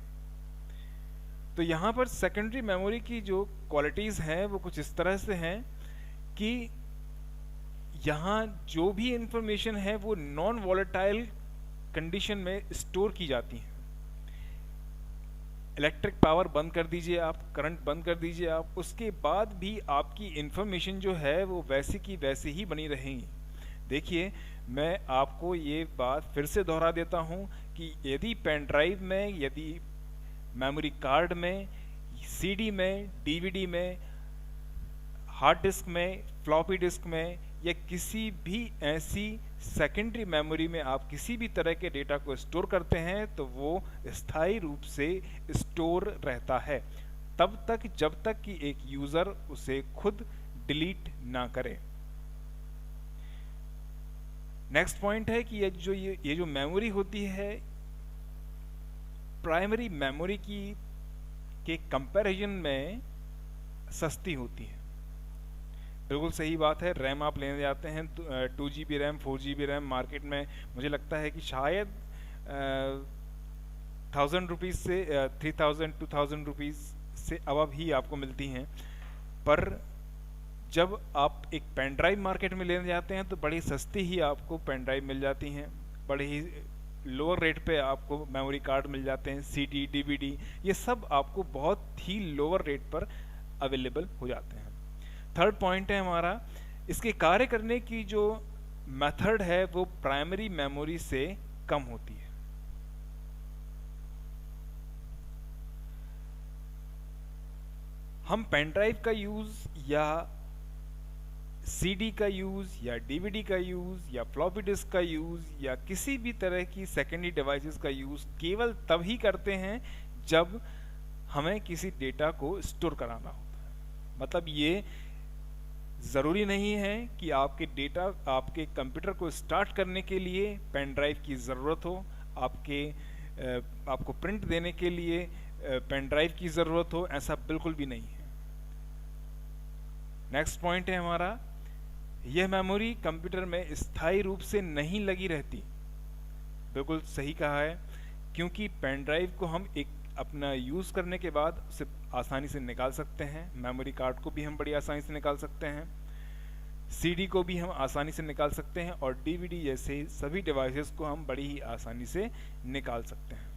तो यहाँ पर सेकेंडरी मेमोरी की जो क्वालिटीज़ हैं वो कुछ इस तरह से हैं कि यहाँ जो भी इंफॉर्मेशन है वो नॉन वॉलेटाइल कंडीशन में स्टोर की जाती है। इलेक्ट्रिक पावर बंद कर दीजिए आप, करंट बंद कर दीजिए आप, उसके बाद भी आपकी इंफॉर्मेशन जो है वो वैसी की वैसी ही बनी रहेंगी। देखिए, मैं आपको ये बात फिर से दोहरा देता हूँ कि यदि पेन ड्राइव में, यदि मेमोरी कार्ड में, सीडी में, डीवीडी में, हार्ड डिस्क में, फ्लॉपी डिस्क में या किसी भी ऐसी सेकेंडरी मेमोरी में आप किसी भी तरह के डेटा को स्टोर करते हैं तो वो स्थायी रूप से स्टोर रहता है तब तक जब तक कि एक यूजर उसे खुद डिलीट ना करे। नेक्स्ट पॉइंट है कि ये जो मेमोरी होती है प्राइमरी मेमोरी के कंपैरिजन में सस्ती होती है। बिल्कुल सही बात है। रैम आप लेने जाते हैं 2 GB RAM, 4 GB RAM market में मुझे लगता है कि शायद 1000 रुपीज़ से 3000 2000 रुपीज़ से अबव ही आपको मिलती हैं। पर जब आप एक पेन ड्राइव मार्केट में लेने जाते हैं तो बड़ी सस्ती ही आपको पेन ड्राइव मिल जाती हैं, बड़े ही लोअर रेट पे आपको मेमोरी कार्ड मिल जाते हैं, CD, DVD ये सब आपको बहुत ही लोअर रेट पर अवेलेबल हो जाते हैं। थर्ड पॉइंट है हमारा, इसके कार्य करने की जो मेथड है वो प्राइमरी मेमोरी से कम होती है। हम पेन ड्राइव का यूज या CD का यूज या DVD का यूज या फ्लॉपी डिस्क का यूज या किसी भी तरह की सेकेंडरी डिवाइसेस का यूज केवल तब ही करते हैं जब हमें किसी डेटा को स्टोर कराना होता है। मतलब ये ज़रूरी नहीं है कि आपके कंप्यूटर को स्टार्ट करने के लिए पेन ड्राइव की ज़रूरत हो, आपको प्रिंट देने के लिए पेन ड्राइव की ज़रूरत हो, ऐसा बिल्कुल भी नहीं है। नेक्स्ट पॉइंट है हमारा, यह मेमोरी कंप्यूटर में स्थायी रूप से नहीं लगी रहती। बिल्कुल सही कहा है, क्योंकि पेन ड्राइव को हम एक अपना यूज़ करने के बाद उसे आसानी से निकाल सकते हैं, मेमोरी कार्ड को भी हम बड़ी आसानी से निकाल सकते हैं, CD को भी हम आसानी से निकाल सकते हैं और DVD जैसे सभी डिवाइसेस को हम बड़ी ही आसानी से निकाल सकते हैं।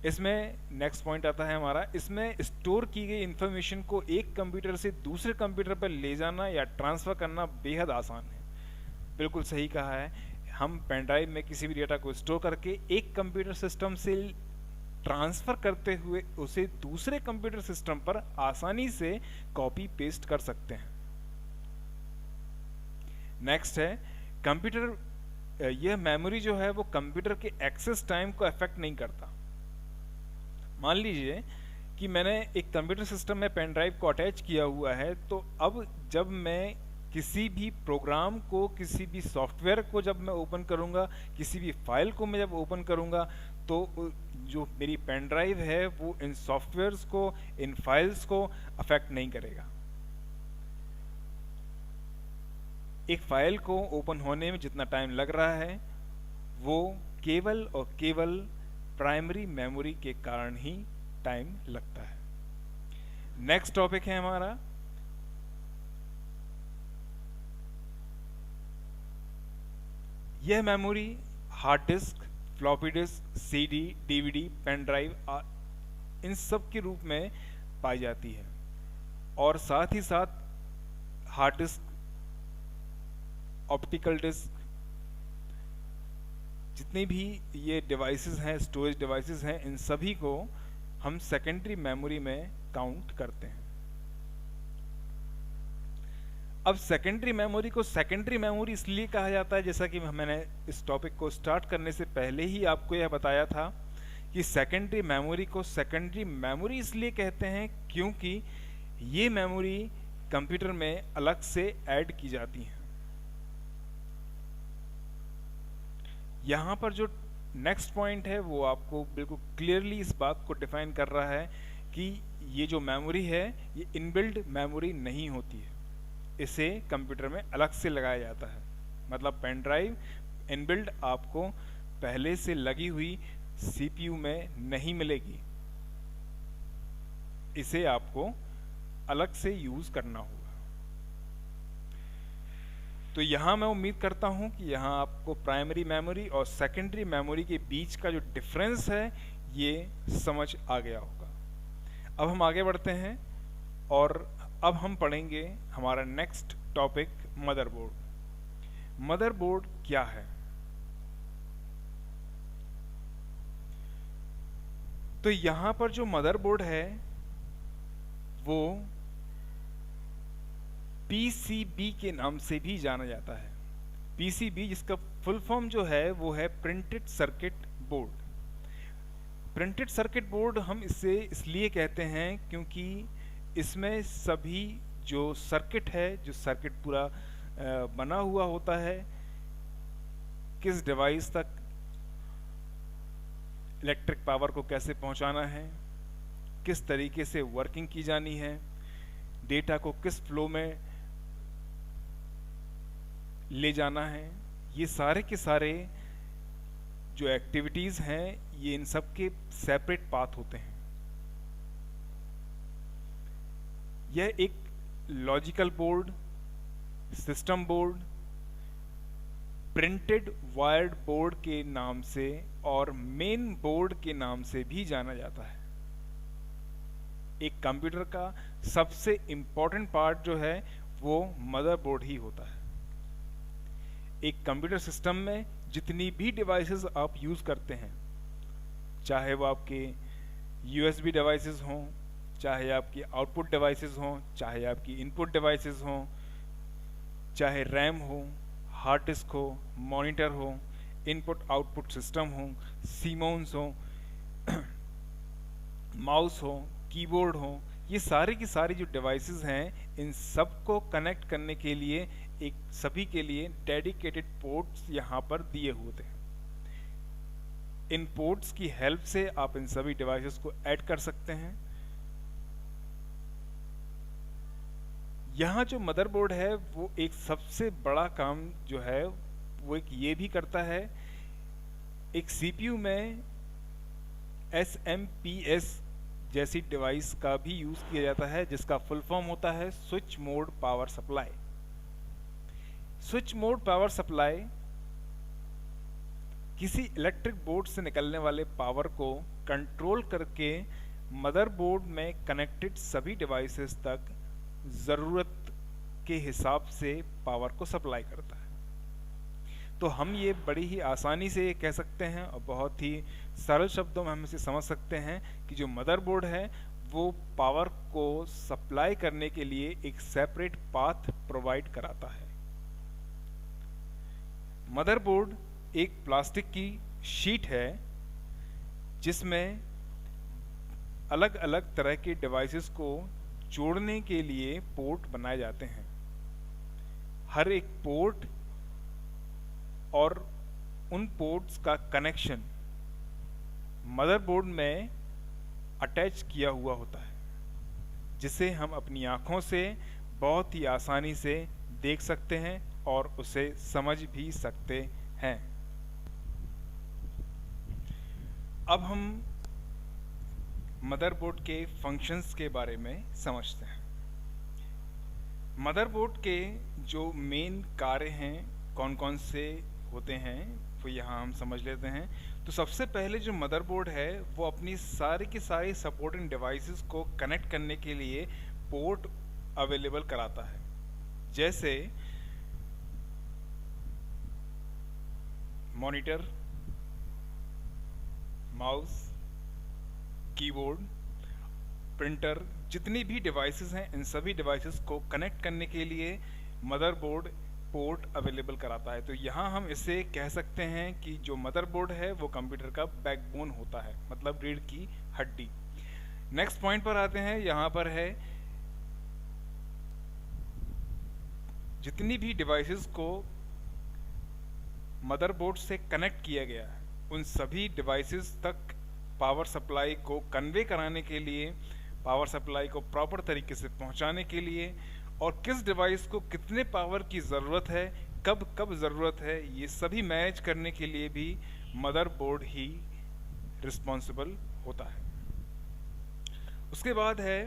इसमें नेक्स्ट पॉइंट आता है हमारा, इसमें स्टोर की गई इंफॉर्मेशन को एक कंप्यूटर से दूसरे कंप्यूटर पर ले जाना या ट्रांसफ़र करना बेहद आसान है। बिल्कुल सही कहा है, हम पेन ड्राइव में किसी भी डेटा को स्टोर करके एक कंप्यूटर सिस्टम से ट्रांसफ़र करते हुए उसे दूसरे कंप्यूटर सिस्टम पर आसानी से कॉपी पेस्ट कर सकते हैं। नेक्स्ट है कंप्यूटर, यह मेमोरी जो है वो कंप्यूटर के एक्सेस टाइम को अफेक्ट नहीं करता। मान लीजिए कि मैंने एक कंप्यूटर सिस्टम में पेन ड्राइव को अटैच किया हुआ है, तो अब जब मैं किसी भी प्रोग्राम को, किसी भी सॉफ्टवेयर को जब मैं ओपन करूंगा, किसी भी फाइल को मैं जब ओपन करूंगा, तो जो मेरी पेन ड्राइव है वो इन सॉफ्टवेयर्स को, इन फाइल्स को अफेक्ट नहीं करेगा। एक फाइल को ओपन होने में जितना टाइम लग रहा है वो केवल और केवल प्राइमरी मेमोरी के कारण ही टाइम लगता है। नेक्स्ट टॉपिक है हमारा, यह memory hard disk, floppy disk, CD, DVD, pen drive इन सब के रूप में पाई जाती है। और साथ ही साथ हार्ड डिस्क, ऑप्टिकल डिस्क, जितनी भी ये डिवाइसेस हैं, स्टोरेज डिवाइसेस हैं, इन सभी को हम सेकेंडरी मेमोरी में काउंट करते हैं। अब सेकेंडरी मेमोरी को सेकेंडरी मेमोरी इसलिए कहा जाता है, जैसा कि मैंने इस टॉपिक को स्टार्ट करने से पहले ही आपको यह बताया था कि सेकेंडरी मेमोरी को सेकेंडरी मेमोरी इसलिए कहते हैं क्योंकि ये मेमोरी कंप्यूटर में अलग से ऐड की जाती हैं। यहाँ पर जो नेक्स्ट पॉइंट है वो आपको बिल्कुल क्लियरली इस बात को डिफाइन कर रहा है कि ये जो मेमोरी है ये इनबिल्ट मेमोरी नहीं होती है, इसे कंप्यूटर में अलग से लगाया जाता है। मतलब पेन ड्राइव इनबिल्ट आपको पहले से लगी हुई सीपीयू में नहीं मिलेगी, इसे आपको अलग से यूज करना होगा। तो यहाँ मैं उम्मीद करता हूँ कि यहाँ आपको प्राइमरी मेमोरी और सेकेंडरी मेमोरी के बीच का जो डिफरेंस है ये समझ आ गया होगा। अब हम आगे बढ़ते हैं और अब हम पढ़ेंगे हमारा नेक्स्ट टॉपिक मदरबोर्ड। मदरबोर्ड क्या है? तो यहाँ पर जो मदरबोर्ड है वो पीसीबी के नाम से भी जाना जाता है। पीसीबी जिसका फुल फॉर्म जो है वो है printed circuit board. Printed circuit board हम इसे इसलिए कहते हैं क्योंकि इसमें सभी जो सर्किट है, जो सर्किट पूरा बना हुआ होता है, किस डिवाइस तक इलेक्ट्रिक पावर को कैसे पहुंचाना है, किस तरीके से वर्किंग की जानी है, डेटा को किस फ्लो में ले जाना है, ये सारे के सारे जो एक्टिविटीज़ हैं ये इन सब के सेपरेट पाथ होते हैं। यह एक logical board, system board, printed wired board के नाम से और मेन बोर्ड के नाम से भी जाना जाता है। एक कंप्यूटर का सबसे इंपॉर्टेंट पार्ट जो है वो मदरबोर्ड ही होता है। एक कंप्यूटर सिस्टम में जितनी भी डिवाइसेस आप यूज करते हैं, चाहे वो आपके यूएसबी डिवाइसेस हों, चाहे आपकी आउटपुट डिवाइसेस हों, चाहे आपकी इनपुट डिवाइसेस हों, चाहे रैम हो, हार्ड डिस्क हो, मॉनिटर हो, इनपुट आउटपुट सिस्टम हो, सीमोन्स हो, माउस हो, कीबोर्ड हो, ये सारी की सारी जो डिवाइसेस हैं इन सबको कनेक्ट करने के लिए एक सभी के लिए डेडिकेटेड पोर्ट्स यहाँ पर दिए होते हैं। इन पोर्ट्स की हेल्प से आप इन सभी डिवाइसेस को ऐड कर सकते हैं। यहाँ जो मदरबोर्ड है वो एक सबसे बड़ा काम जो है वो एक ये भी करता है, एक सीपीयू में SMPS जैसी डिवाइस का भी यूज किया जाता है जिसका फुल फॉर्म होता है switch mode power supply. Switch mode power supply किसी इलेक्ट्रिक बोर्ड से निकलने वाले पावर को कंट्रोल करके मदरबोर्ड में कनेक्टेड सभी डिवाइसेस तक ज़रूरत के हिसाब से पावर को सप्लाई करता है। तो हम ये बड़ी ही आसानी से ये कह सकते हैं और बहुत ही सरल शब्दों में हम इसे समझ सकते हैं कि जो मदरबोर्ड है वो पावर को सप्लाई करने के लिए एक सेपरेट पाथ प्रोवाइड कराता है। मदरबोर्ड एक प्लास्टिक की शीट है जिसमें अलग अलग तरह के डिवाइसेस को जोड़ने के लिए पोर्ट बनाए जाते हैं। हर एक पोर्ट और उन पोर्ट्स का कनेक्शन मदरबोर्ड में अटैच किया हुआ होता है, जिसे हम अपनी आंखों से बहुत ही आसानी से देख सकते हैं और उसे समझ भी सकते हैं। अब हम मदरबोर्ड के फंक्शंस के बारे में समझते हैं। मदरबोर्ड के जो मेन कार्य हैं कौन कौन से होते हैं वो यहाँ हम समझ लेते हैं। तो सबसे पहले जो मदरबोर्ड है वो अपनी सारी की सारी सपोर्टिंग डिवाइसेस को कनेक्ट करने के लिए पोर्ट अवेलेबल कराता है, जैसे मॉनिटर, माउस, कीबोर्ड, प्रिंटर, जितनी भी डिवाइसेस हैं इन सभी डिवाइसेस को कनेक्ट करने के लिए मदरबोर्ड पोर्ट अवेलेबल कराता है। तो यहाँ हम इसे कह सकते हैं कि जो मदरबोर्ड है वो कंप्यूटर का बैकबोन होता है, मतलब रीढ़ की हड्डी। नेक्स्ट पॉइंट पर आते हैं। यहाँ पर है जितनी भी डिवाइसेस को मदरबोर्ड से कनेक्ट किया गया है उन सभी डिवाइसेस तक पावर सप्लाई को कन्वे कराने के लिए, पावर सप्लाई को प्रॉपर तरीके से पहुंचाने के लिए, और किस डिवाइस को कितने पावर की ज़रूरत है, कब कब ज़रूरत है, ये सभी मैनेज करने के लिए भी मदरबोर्ड ही रिस्पॉन्सिबल होता है। उसके बाद है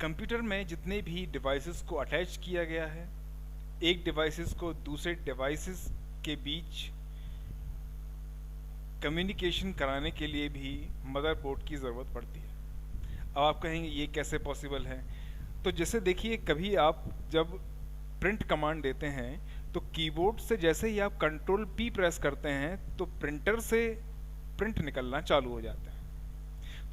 कंप्यूटर में जितने भी डिवाइसेस को अटैच किया गया है, एक डिवाइसेस को दूसरे डिवाइसेस के बीच कम्युनिकेशन कराने के लिए भी मदरबोर्ड की ज़रूरत पड़ती है। अब आप कहेंगे ये कैसे पॉसिबल है? तो जैसे देखिए, कभी आप जब प्रिंट कमांड देते हैं तो कीबोर्ड से जैसे ही आप कंट्रोल पी प्रेस करते हैं तो प्रिंटर से प्रिंट निकलना चालू हो जाता है।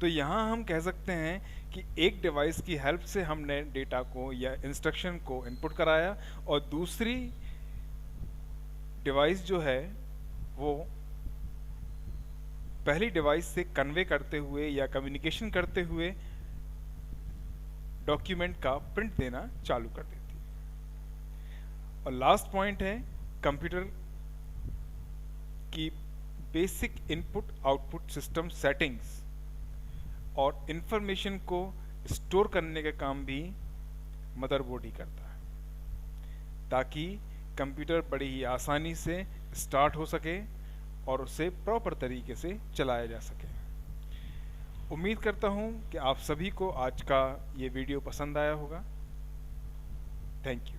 तो यहाँ हम कह सकते हैं कि एक डिवाइस की हेल्प से हमने डेटा को या इंस्ट्रक्शन को इनपुट कराया, और दूसरी डिवाइस जो है वो पहली डिवाइस से कन्वे करते हुए या कम्युनिकेशन करते हुए डॉक्यूमेंट का प्रिंट देना चालू कर देती है। और लास्ट पॉइंट है कंप्यूटर की basic input output system settings और इंफॉर्मेशन को स्टोर करने का काम भी मदरबोर्ड ही करता है, ताकि कंप्यूटर बड़ी ही आसानी से स्टार्ट हो सके और उसे प्रॉपर तरीके से चलाया जा सके। उम्मीद करता हूँ कि आप सभी को आज का ये वीडियो पसंद आया होगा। Thank you.